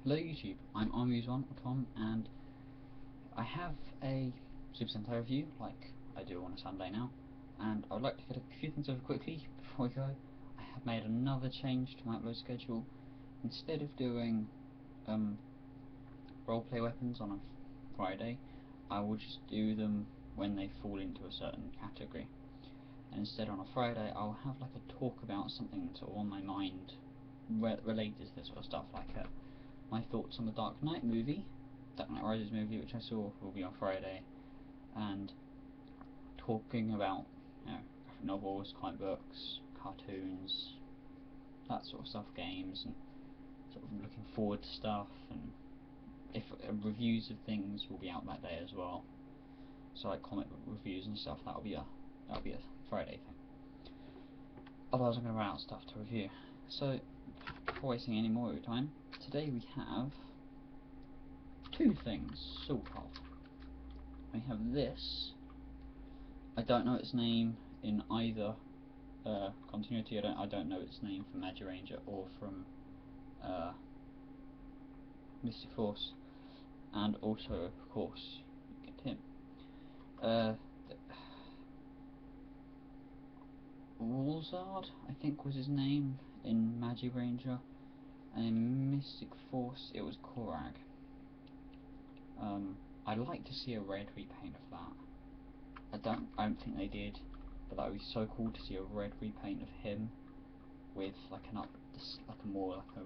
Hello YouTube, I'm Tom, and I have a Super Sentai review, like I do on a Sunday now, and I would like to get a few things over quickly before we go. I have made another change to my upload schedule. Instead of doing roleplay weapons on a Friday, I will just do them when they fall into a certain category. And instead on a Friday, I'll have like a talk about something sort of on my mind related to this sort of stuff, like my thoughts on the Dark Knight movie, Dark Knight Rises movie, which I saw will be on Friday, and talking about, you know, graphic novels, comic books, cartoons, that sort of stuff, games, and sort of looking forward to stuff, and if reviews of things will be out that day as well. So like comic book reviews and stuff, that'll be a Friday thing. Otherwise I'm going to run out of stuff to review. So before wasting any more of your time, today we have two things, sort of. We have this. I don't know its name in either continuity. I don't know its name from Magiranger or from Mystic Force, and also of course you get him. Megazord, I think was his name in Magiranger, and in Mystic Force it was Corag. I'd like to see a red repaint of that. I don't think they did, but that would be so cool to see a red repaint of him with like a more like a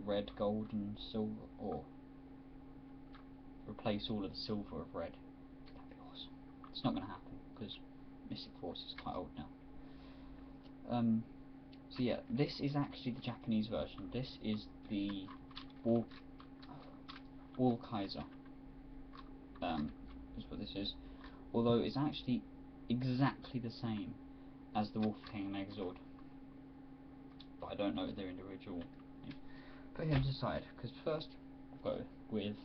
red, gold and silver, or replace all of the silver of red. That'd be awesome. It's not going to happen because Mystic Force is quite old now. So yeah, this is actually the Japanese version. This is the Wolkaiser. Is what this is. Although it's actually exactly the same as the Wolf King Megazord, but I don't know their individual. Put him aside, because first I'll go with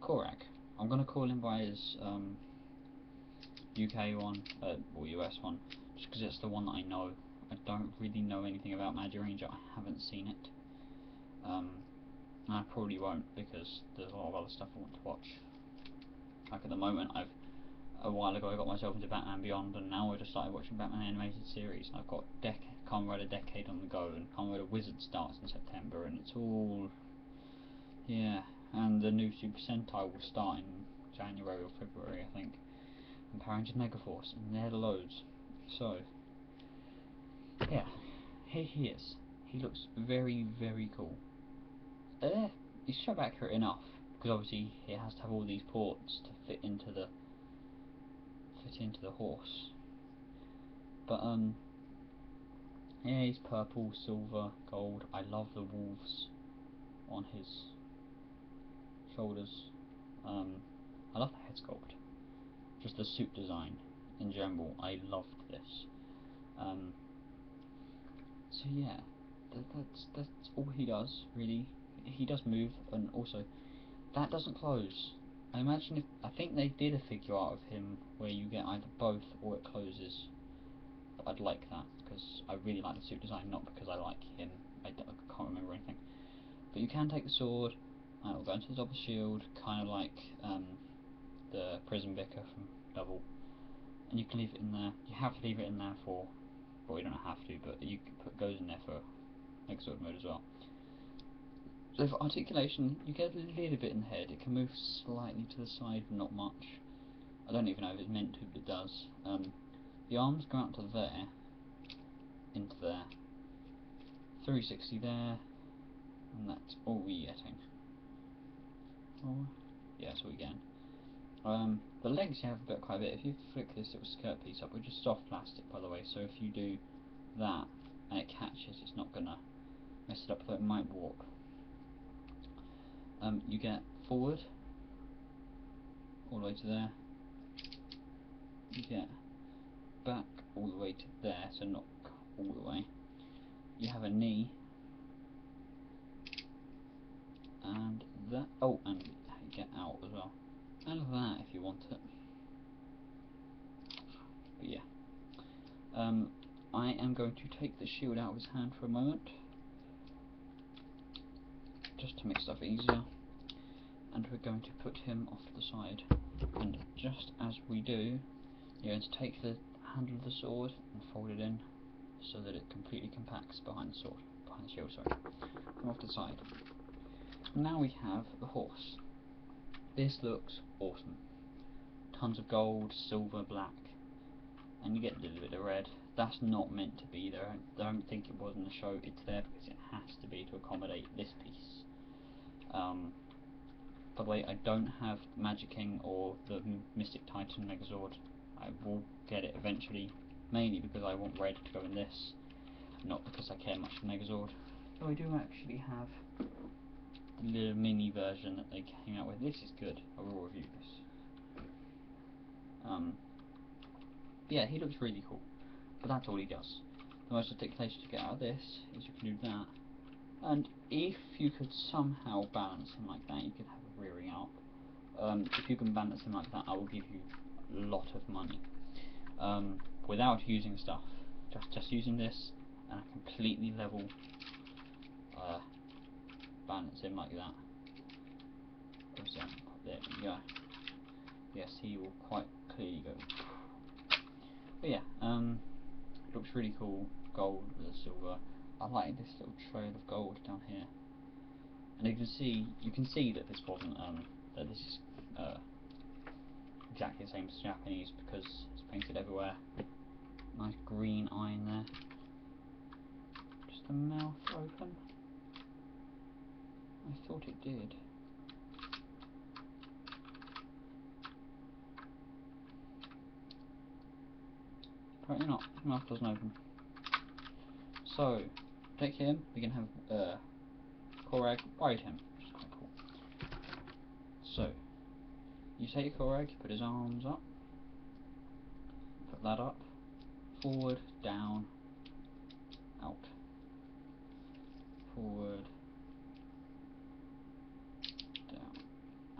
Corag. I'm going to call him by his UK one, or US one, just because it's the one that I know. I don't really know anything about Magiranger. I haven't seen it, and I probably won't, because there's a lot of other stuff I want to watch. Like at the moment, a while ago I got myself into Batman Beyond, and now I just started watching Batman animated series, and I've got Kamen Rider Decade on the go, and Kamen Rider Wizard starts in September, and it's all, yeah, and the new Super Sentai will start in January or February, I think, and Power Rangers Megaforce, and there are loads. So yeah, here he is. He looks very, very cool. He's strap accurate enough, because obviously he has to have all these ports to fit into the horse. But yeah, he's purple, silver, gold. I love the wolves on his shoulders. I love the head sculpt. Just the suit design in general, I loved this. So yeah, that's all he does really. He does move, and also that doesn't close. I think they did a figure art of him where you get either both or it closes. But I'd like that, because I really like the suit design, not because I like him. I can't remember anything. But you can take the sword, and it will go into the double shield, kind of like the Prison Vicar from Double. And you can leave it in there. You have to leave it in there for, well, you don't have to, but you can goes in there for Megazord mode as well. So for articulation, you get a little bit in the head. It can move slightly to the side, but not much. I don't even know if it's meant to, but it does. The arms go out to there, into there, 360 there, and that's all we're getting. Oh, yeah, that's all we're getting. The legs you have quite a bit. If you flick this little skirt piece up, which is soft plastic by the way, so if you do that and it catches, it's not gonna mess it up, though it might warp. You get forward all the way to there. You get back all the way to there, so not all the way. You have a knee, and that. Oh, and you get out as well, and that if you want it. But yeah, I am going to take the shield out of his hand for a moment. just to make stuff easier, and we're going to put him off to the side. And just as we do, you're going to take the handle of the sword and fold it in so that it completely compacts behind the sword, behind the shield, sorry. Come off to the side. Now we have the horse. This looks awesome. Tons of gold, silver, black, and you get a little bit of red. That's not meant to be there. I don't think it was in the show. It's there because it has to be to accommodate this piece. By the way, I don't have Magic King or the Mystic Titan Megazord. I will get it eventually, mainly because I want red to go in this, not because I care much for Megazord. So I do actually have the little mini version that they came out with. This is good. I will review this. Yeah, he looks really cool, but that's all he does. The most articulation to get out of this is you can do that, and if you could somehow balance him like that, you could have a rearing out. If you can balance him like that, I will give you a lot of money. Without using stuff, just using this and a completely level balance him like that. There we go. Yes, he will quite clearly go. But yeah, looks really cool. Gold with a silver. I like this little trail of gold down here, and you can see that this wasn't that this is exactly the same as Japanese because it's painted everywhere. Nice green eye in there. Just the mouth open. I thought it did. Apparently not. The mouth doesn't open. So, take him. We can have Corag ride him, which is quite cool. So, you take Corag, put his arms up, put that up, forward, down, out, forward, down,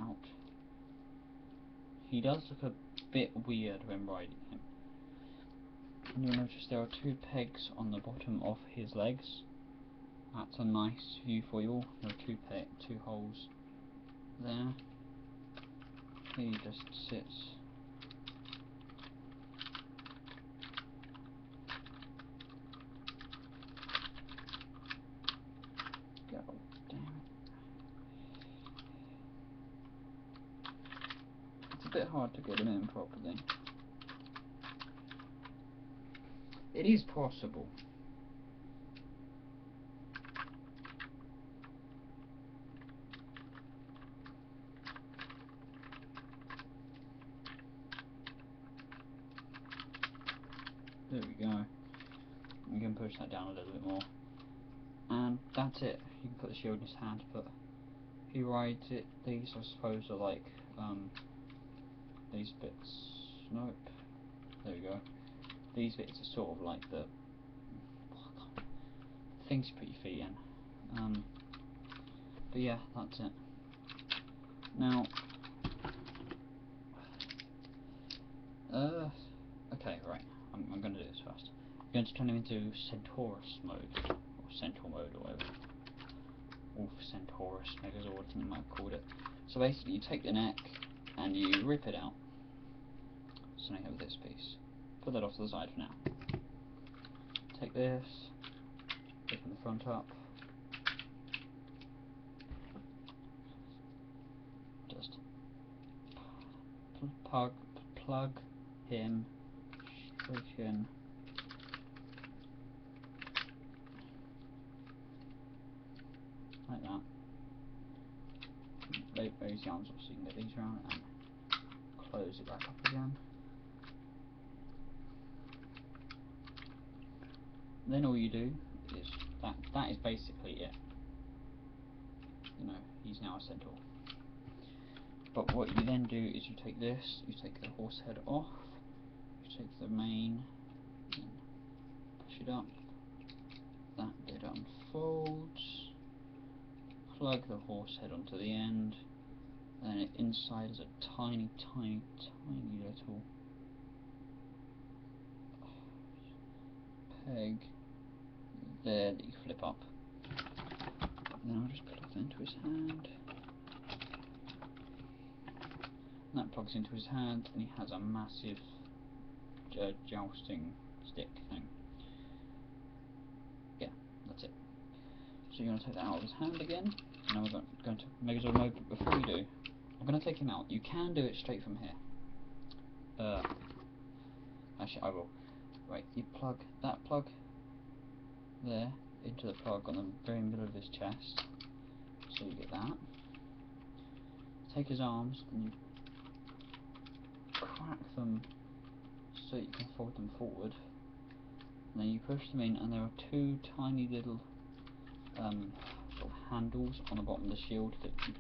out. He does look a bit weird when riding him. And you'll notice there are 2 pegs on the bottom of his legs. That's a nice view for you all. There are 2 holes there. He just sits. God damn it. It's a bit hard to get him in properly. It is possible. There we go. You can push that down a little bit more. And that's it. You can put the shield in his hand, but he rides it. These, I suppose, are like these bits. Nope. There we go. These bits are sort of like the things you put your feet in. But yeah, that's it. Now, okay, right. I'm going to do this first. I'm going to turn him into Centaurus mode, or Centaur mode, or whatever. Or Centaurus Megazord, something might have called it. So basically, you take the neck and you rip it out. So now you have this piece. Put that off to the side for now. Take this, open the front up. Just plug him straight in. Like that. Raise the arms up so you can get these around and close it back up again. Then all you do is that is basically it. You know, he's now a centaur. But what you then do is you take this, you take the horse head off, you take the mane, and push it up, that bit unfolds, plug the horse head onto the end, and then inside is a tiny little peg there that you flip up. And then I'll just put that into his hand. And that plugs into his hand, and he has a massive jousting stick thing. Yeah, that's it. So you're going to take that out of his hand again. Now we're going to Megazord mode, but before you do, I'm going to take him out. You can do it straight from here. Actually, I will. Right, you plug that plug there into the plug on the very middle of his chest. So you get that. Take his arms and you crack them so you can fold them forward. And then you push them in, and there are two tiny little sort of handles on the bottom of the shield that you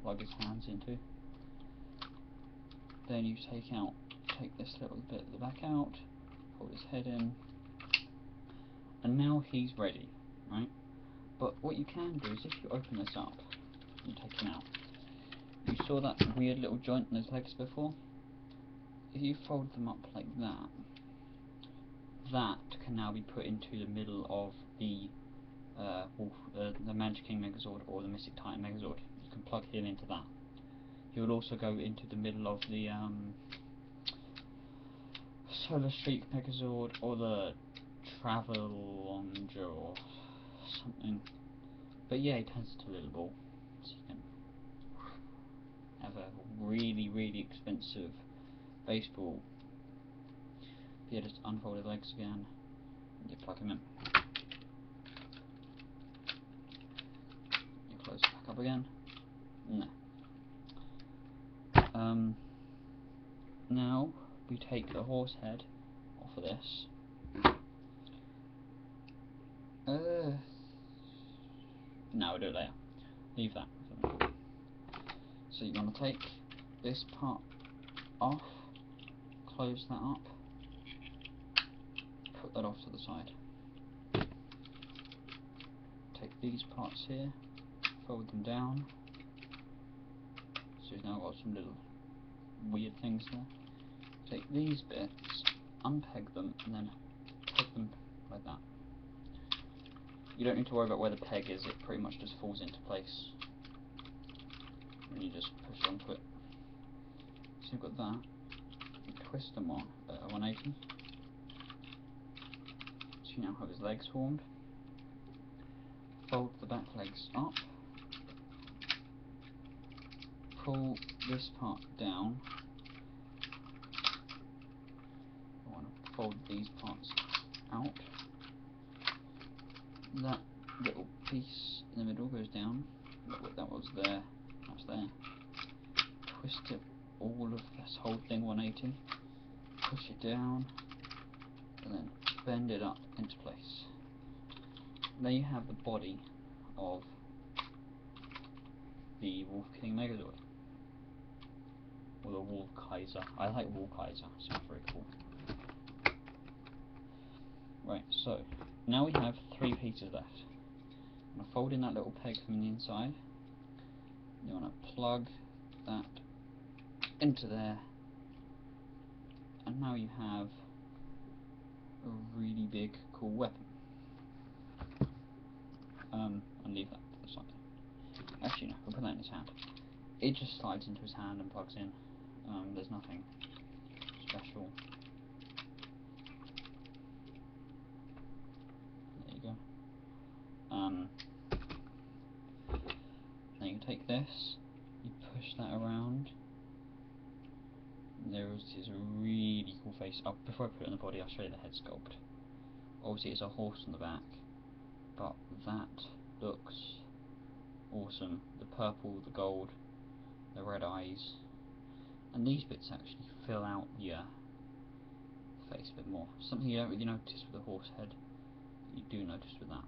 plug his hands into. Then you take this little bit at the back out, pull his head in, and now he's ready, right? But what you can do is if you open this up and take him out, you saw that weird little joint in his legs before? If you fold them up like that, that can now be put into the middle of the the Magic King Megazord or the Mystic Titan Megazord. You can plug him into that. He will also go into the middle of the Solar Streak Megazord or the Travelonger or something. But yeah, he turns into a little ball, so you can have a really, really expensive baseball. Yeah, just unfold his legs again, and you plug him in. You close it back up again. No. Now we take the horse head off of this. No, we'll do it later. Leave that. So you're going to take this part off, close that up, put that off to the side. Take these parts here, fold them down. So you've now got some little weird things there. Take these bits, unpeg them, and then peg them like that. You don't need to worry about where the peg is, it pretty much just falls into place. And you just push onto it. So you've got that. You twist them on at 180. So you now have his legs formed. Fold the back legs up. Pull this part down. I want to fold these parts out. That little piece in the middle goes down. Look, that was there. That's there. Twist it, all of this whole thing 180. Push it down, and then bend it up into place. There you have the body of the Wolf King Megazord, or the Wolkaiser. I like Wolkaiser, sounds very cool. Right, so now we have 3 pieces left. I'm going to fold in that little peg from the inside. You want to plug that into there, and now you have a really big, cool weapon. And leave that to the side. Actually, no, we'll put that in his hand. It just slides into his hand and plugs in. There's nothing special. There you go. Now you take this, you push that around. There is a really cool face. Before I put it on the body, I'll show you the head sculpt. Obviously, it's a horse on the back, but that looks awesome. The purple, the gold, the red eyes, and these bits actually fill out your face a bit more. Something you don't really notice with a horse head, you do notice with that.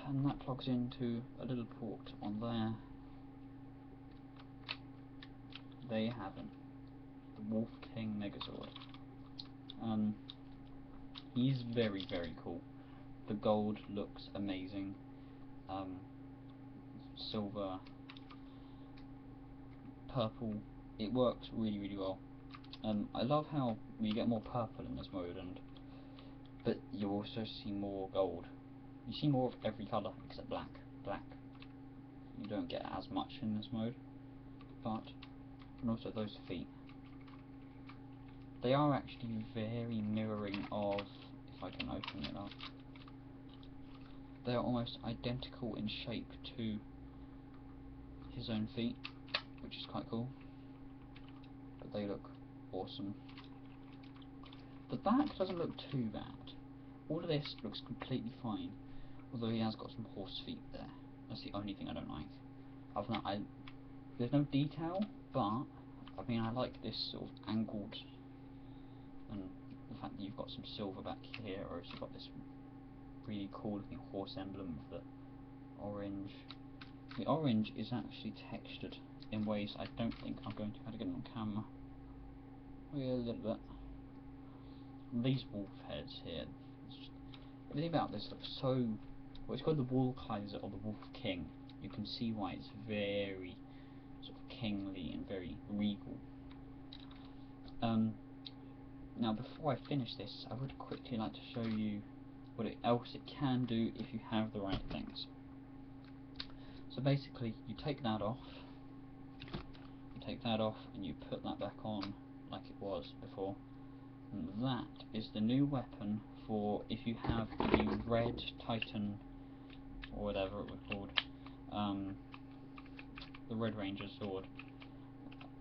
And that plugs into a little port on there. There you have him, the Wolf King Megazord. He's very, very cool. The gold looks amazing. Silver, purple, it works really, really well. I love how you get more purple in this mode, but you also see more gold. You see more of every colour except black. Black you don't get as much in this mode, but and also those feet. They are actually very mirroring of, if I can open it up, they are almost identical in shape to his own feet, which is quite cool, but they look awesome. The back doesn't look too bad. All of this looks completely fine, although he has got some horse feet there. That's the only thing I don't like. Other than that, there's no detail, but I mean, I like this sort of angled, and the fact that you've got some silver back here, or you've got this really cool looking horse emblem with the orange. The orange is actually textured in ways I don't think I'm going to be able to get on camera. Yeah, a little bit. These wolf heads here, everything about this looks so, well, it's called the Wolkaiser or the Wolf King. You can see why it's very sort of kingly and very regal. Now before I finish this, I would quickly like to show you what else it can do if you have the right things. So basically, you take that off, and you put that back on like it was before. And that is the new weapon for if you have the red Titan, or whatever it was called, the Red Ranger sword,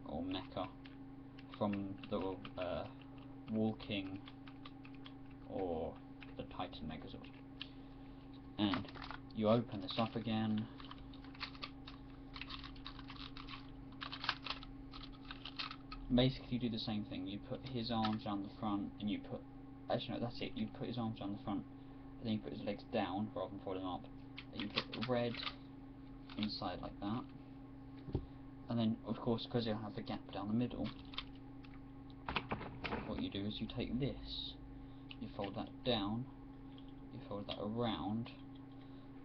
or mecha, from the Wall King, or the Titan Megazord. And you open this up again, basically you do the same thing. You put his arms down the front, and you put, actually no, that's it, you put his arms down the front, and then you put his legs down rather than fold them up, and you put the red inside like that, and then of course, because you'll have the gap down the middle, what you do is you take this, you fold that down, you fold that around,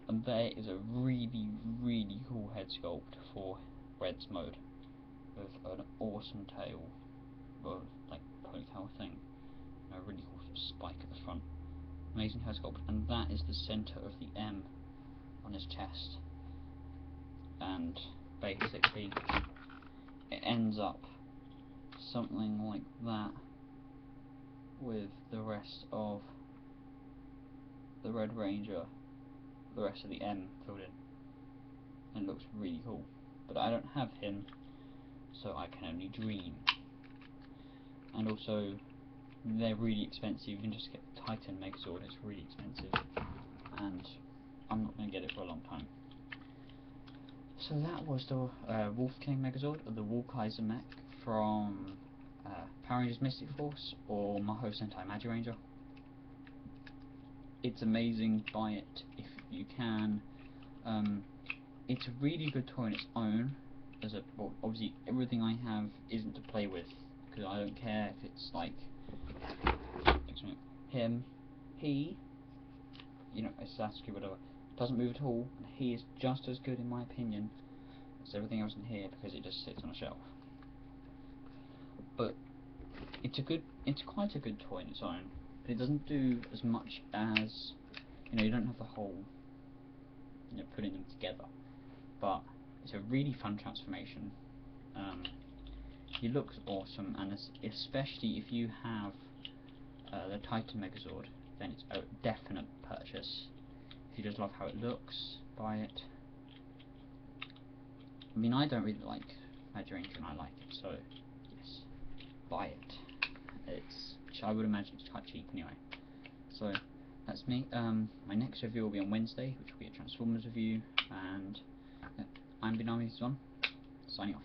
and there is a really, really cool head sculpt for Red's mode, with an awesome tail, well, like ponytail thing, and a really cool spike at the front. Amazing head sculpt, and that is the centre of the M on his chest. And basically, it ends up something like that with the rest of the Red Ranger, the rest of the M filled in. And it looks really cool. But I don't have him, so I can only dream. And also, they're really expensive. You can just get the Titan Megazord, it's really expensive, and I'm not going to get it for a long time. So that was the Wolf King Megazord, or the Wolkaiser mech from Power Rangers Mystic Force, or Mahou Sentai Magiranger. It's amazing, buy it if you can. It's a really good toy on its own. Well, obviously everything I have isn't to play with, because I don't care if it's like him, he, you know, it's Sasuke, whatever, doesn't move at all, and he is just as good in my opinion as everything else in here, because it just sits on a shelf. But it's quite a good toy on its own, but it doesn't do as much as, you know, you don't have the whole, you know, putting them together. But it's a really fun transformation. He looks awesome, and especially if you have the Titan Megazord, then it's a definite purchase. If you just love how it looks, buy it. I mean, I don't really like Magiranger, and I like it, so yes, buy it. I would imagine it's quite cheap anyway. So that's me. My next review will be on Wednesday, which will be a Transformers review, and yeah, I'm Binami's on, signing off.